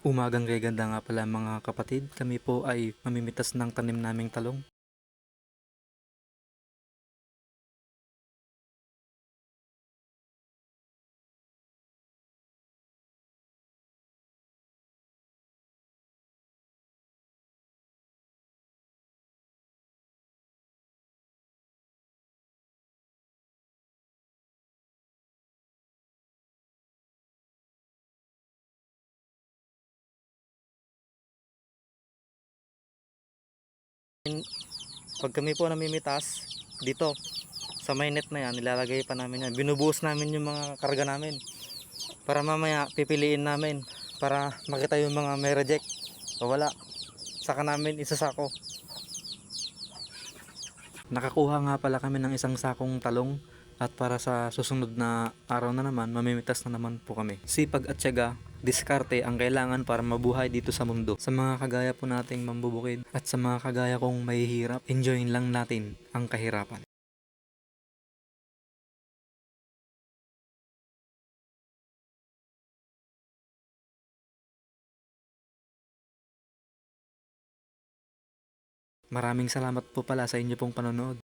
Umagang gaganda nga pala mga kapatid, kami po ay mamimitas ng tanim naming talong. Pag kami po namimitas, dito sa may net na yan, nilalagay pa namin yan. Binubuhos namin yung mga karga namin para mamaya pipiliin namin para makita yung mga may reject o wala. Saka namin isasako. Nakakuha nga pala kami ng isang sakong talong at para sa susunod na araw na naman, mamimitas na naman po kami. Sipag at tiyaga, diskarte ang kailangan para mabuhay dito sa mundo. Sa mga kagaya po nating mambubukid at sa mga kagaya kong mahihirap, enjoyin lang natin ang kahirapan. Maraming salamat po pala sa inyo pong panonood.